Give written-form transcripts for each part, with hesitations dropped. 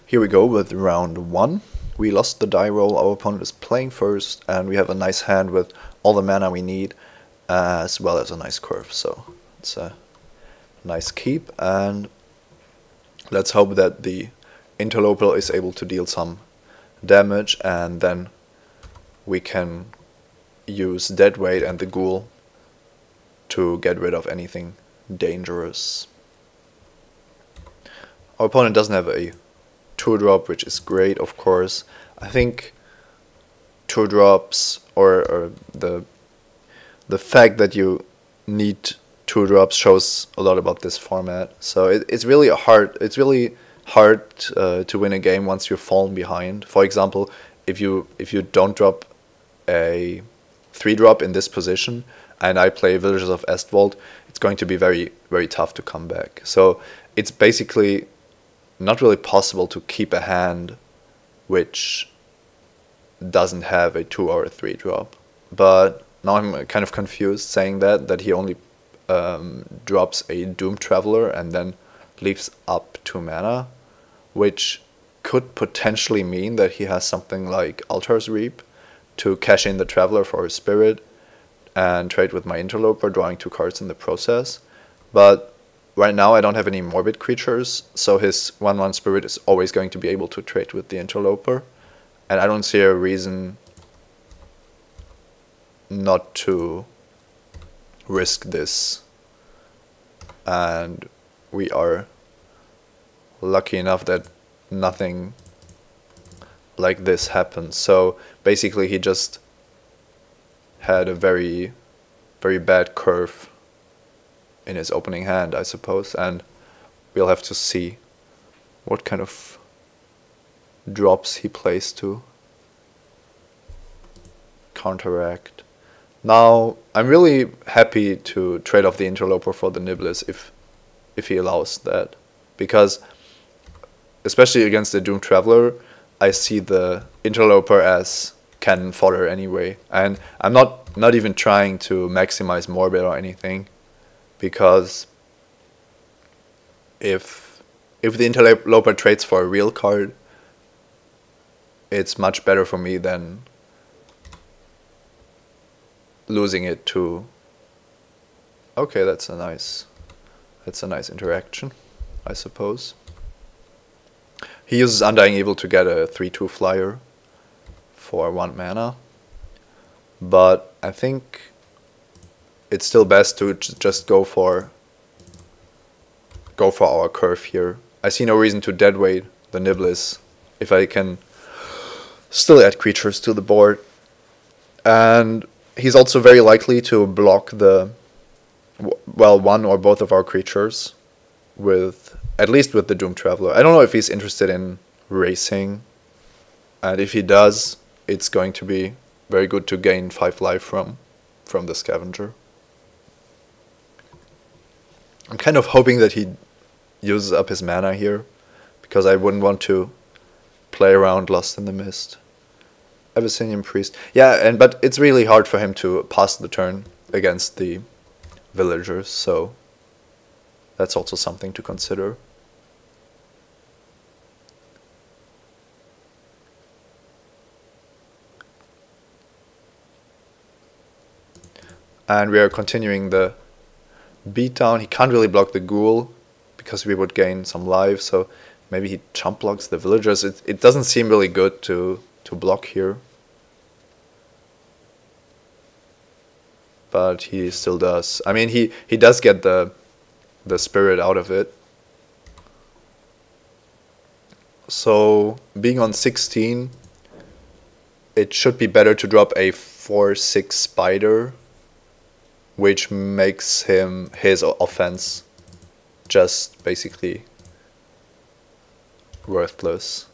Here we go with round 1. We lost the die roll, our opponent is playing first, and we have a nice hand with all the mana we need, as well as a nice curve, so it's a nice keep, and let's hope that the Interloper is able to deal some damage, and then we can use Deadweight and the Ghoul to get rid of anything dangerous. Our opponent doesn't have a 2-drop, which is great, of course. I think 2-drops or the fact that you need 2-drops shows a lot about this format. So it's really hard to win a game once you've fallen behind. For example, if you don't drop a 3-drop in this position and I play Villagers of Estwald, it's going to be very, very tough to come back. So it's basically not really possible to keep a hand which doesn't have a 2 or a 3-drop. But now I'm kind of confused saying that he only drops a Doom Traveler and then leaves up 2 mana, which could potentially mean that he has something like Altar's Reap to cash in the Traveler for his Spirit and trade with my Interloper, drawing 2 cards in the process. But right now I don't have any Morbid creatures, so his 1/1 Spirit is always going to be able to trade with the Interloper, and I don't see a reason not to risk this. And we are lucky enough that nothing like this happens. So basically he just had a very, very bad curve in his opening hand, I suppose, and we'll have to see what kind of drops he plays to counteract. Now, I'm really happy to trade off the Interloper for the Niblis if he allows that, because especially against the Doom Traveler, I see the Interloper as cannon fodder anyway, and I'm not even trying to maximize Morbid or anything, because if the Interloper trades for a real card, it's much better for me than losing it to... Okay, that's a nice interaction, I suppose. He uses Undying Evil to get a 3/2 flyer for 1 mana, but I think it's still best to just go for our curve here. I see no reason to deadweight the Niblis if I can still add creatures to the board. And he's also very likely to block the, well, one or both of our creatures with, at least with the Doom Traveler. I don't know if he's interested in racing, and if he does, it's going to be very good to gain 5 life from the Scavenger. I'm kind of hoping that he uses up his mana here, because I wouldn't want to play around Lost in the Mist. Abyssinian Priest. Yeah, but it's really hard for him to pass the turn against the villagers, so that's also something to consider. And we are continuing the beatdown. He can't really block the Ghoul because we would gain some life, so maybe he chump blocks the villagers. It doesn't seem really good to block here, but he still does. I mean, he does get the spirit out of it. So being on 16, it should be better to drop a 4/6 spider, which makes his offense just basically worthless.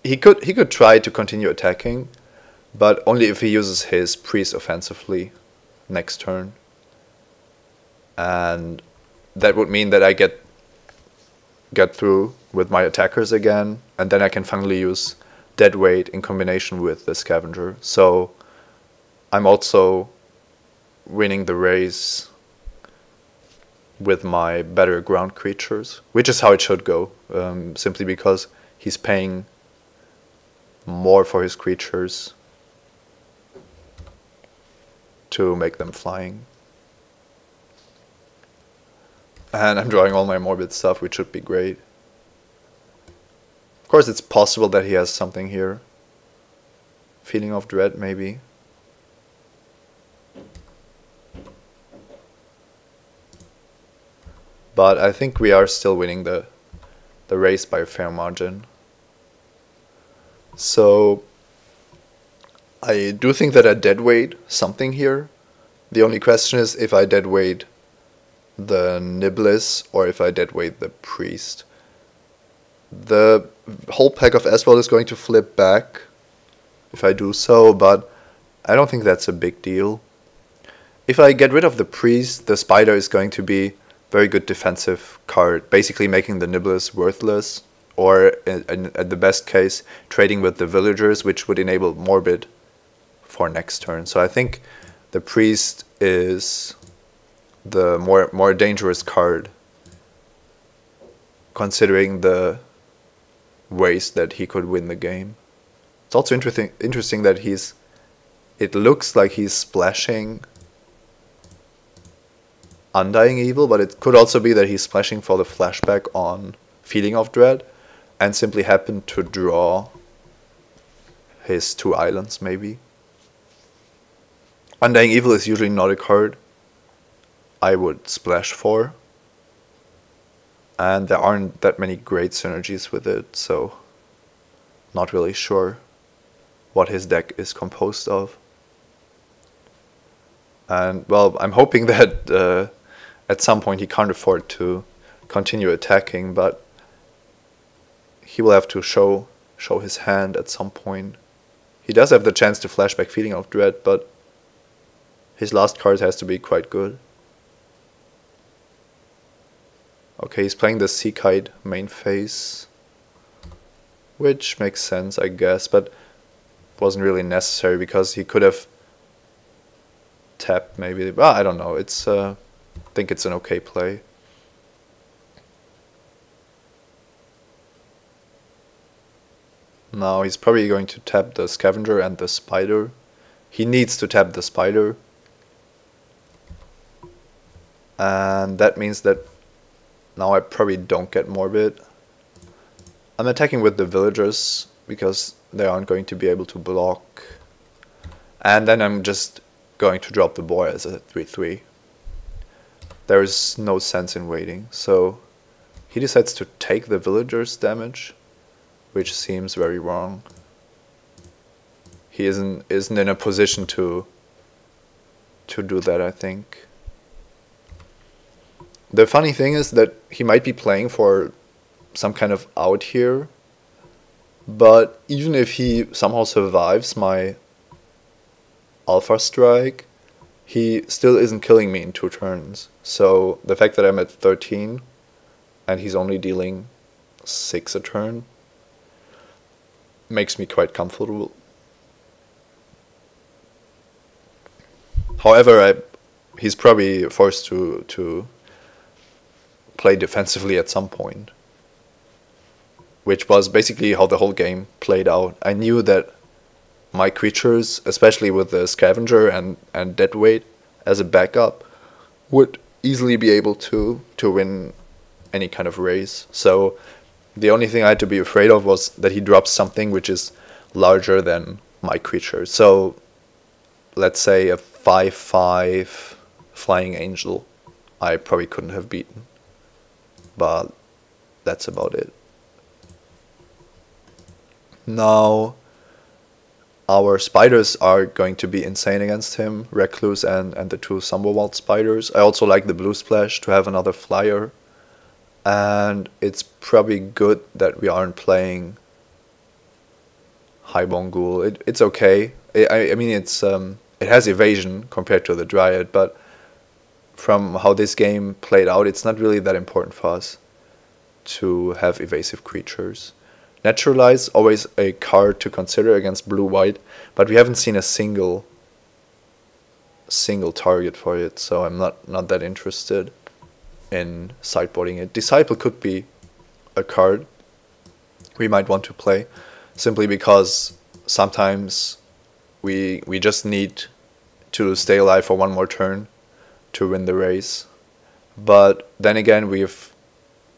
He could try to continue attacking, but only if he uses his priest offensively next turn. And that would mean that I get through with my attackers again, and then I can finally use Deadweight in combination with the Scavenger. So I'm also winning the race with my better ground creatures, which is how it should go, simply because he's paying more for his creatures to make them flying. And I'm drawing all my Morbid stuff, which should be great. Of course, it's possible that he has something here. Feeling of Dread, maybe. But I think we are still winning the race by a fair margin. So I do think that I deadweight something here. The only question is if I deadweight the Niblis or if I deadweight the Priest. The whole pack of Eswald is going to flip back if I do so, but I don't think that's a big deal. If I get rid of the Priest, the Spider is going to be very good defensive card, basically making the Niblis worthless, or at the best case, trading with the Villagers, which would enable Morbid for next turn. So I think the Priest is the more dangerous card, considering the ways that he could win the game. It's also interesting that it looks like he's splashing Undying Evil, but it could also be that he's splashing for the flashback on Feeling of Dread and simply happened to draw his 2 islands, maybe. Undying Evil is usually not a card I would splash for, and there aren't that many great synergies with it, so not really sure what his deck is composed of. And well, I'm hoping that at some point he can't afford to continue attacking, but he will have to show his hand at some point. He does have the chance to flashback Feeling of Dread, but his last card has to be quite good. Okay, he's playing the Seakite main phase, which makes sense, I guess, but wasn't really necessary because he could have tapped maybe. Well, I don't know. It's I think it's an okay play. Now he's probably going to tap the Scavenger and the Spider. He needs to tap the Spider. And that means that now I probably don't get Morbid. I'm attacking with the Villagers because they aren't going to be able to block. And then I'm just going to drop the boy as a 3/3. There is no sense in waiting. So he decides to take the Villagers damage, which seems very wrong. He isn't in a position to do that, I think. The funny thing is that he might be playing for some kind of out here, but even if he somehow survives my Alpha Strike, he still isn't killing me in 2 turns. So the fact that I'm at 13 and he's only dealing 6 a turn makes me quite comfortable. However, he's probably forced to play defensively at some point, which was basically how the whole game played out. I knew that my creatures, especially with the Scavenger and Deadweight as a backup, would easily be able to win any kind of race. So the only thing I had to be afraid of was that he drops something which is larger than my creature. So let's say a 5/5 Flying Angel I probably couldn't have beaten, but that's about it. Now our spiders are going to be insane against him, Recluse and the 2 Sumberwald spiders. I also like the Blue Splash to have another flyer, and it's probably good that we aren't playing Highborn Ghoul. It's okay. I mean, it's it has evasion compared to the Dryad, but from how this game played out, it's not really that important for us to have evasive creatures. Naturalize, always a card to consider against blue-white, but we haven't seen a single target for it, so I'm not that interested in sideboarding it. Disciple could be a card we might want to play, simply because sometimes we just need to stay alive for one more turn to win the race. But then again, we've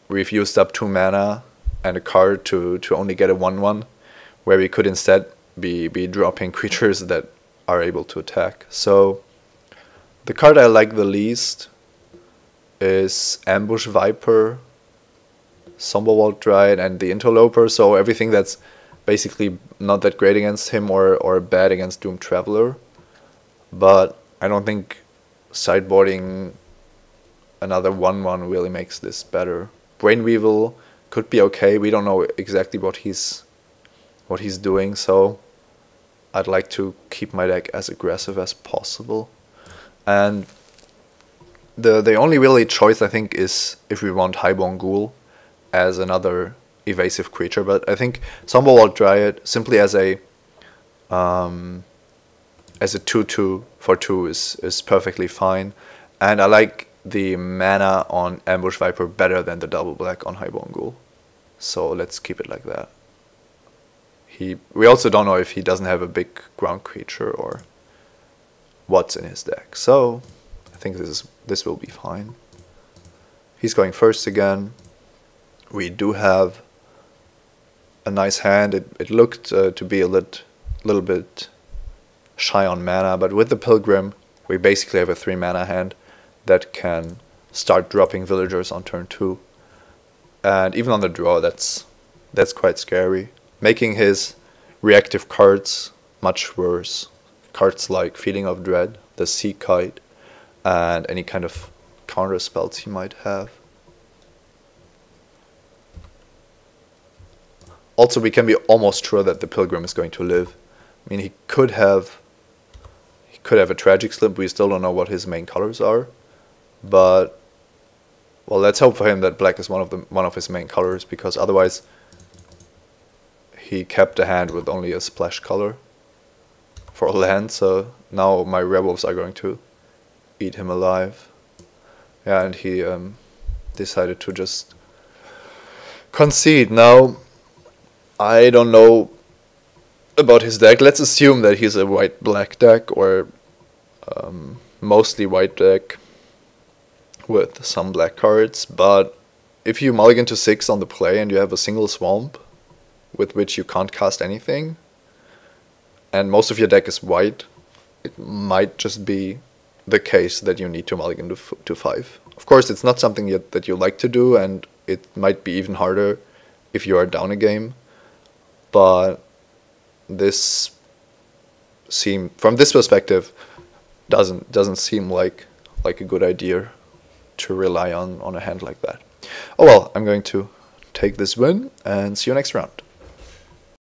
used up 2 mana and a card to only get a 1/1, where we could instead be dropping creatures that are able to attack. So the card I like the least is Ambush Viper, Somberwald Dryad, and the Interloper, so everything that's basically not that great against him or bad against Doomed Traveler. But I don't think sideboarding another 1/1 really makes this better. Brainweevil could be okay. We don't know exactly what he's doing, so I'd like to keep my deck as aggressive as possible. And the only really choice I think is if we want Highborn Ghoul as another evasive creature, but I think Somberwald Dryad simply as a 2/2 for 2 is perfectly fine, and I like the mana on Ambush Viper better than the double black on Highborn Ghoul. So let's keep it like that. We also don't know if he doesn't have a big ground creature or what's in his deck. So I think this will be fine. He's going first again. We do have a nice hand. It looked to be a little bit shy on mana, but with the Pilgrim we basically have a 3 mana hand that can start dropping villagers on turn 2. And even on the draw, that's quite scary, making his reactive cards much worse. Cards like Feeling of Dread, the Sea Kite, and any kind of counter spells he might have. Also, we can be almost sure that the Pilgrim is going to live. I mean, he could have a Tragic Slip. We still don't know what his main colors are, but well, let's hope for him that black is one of his main colors, because otherwise he kept a hand with only a splash color for a land. So now my werewolves are going to eat him alive. Yeah, and he decided to just concede. Now I don't know about his deck. Let's assume that he's a white-black deck, or mostly white deck with some black cards. But if you mulligan to 6 on the play and you have a single swamp with which you can't cast anything, and most of your deck is white, it might just be the case that you need to mulligan to 5. Of course, it's not something that you like to do, and it might be even harder if you are down a game. But this from this perspective, doesn't seem like a good idea to rely on a hand like that. Oh well, I'm going to take this win and see you next round.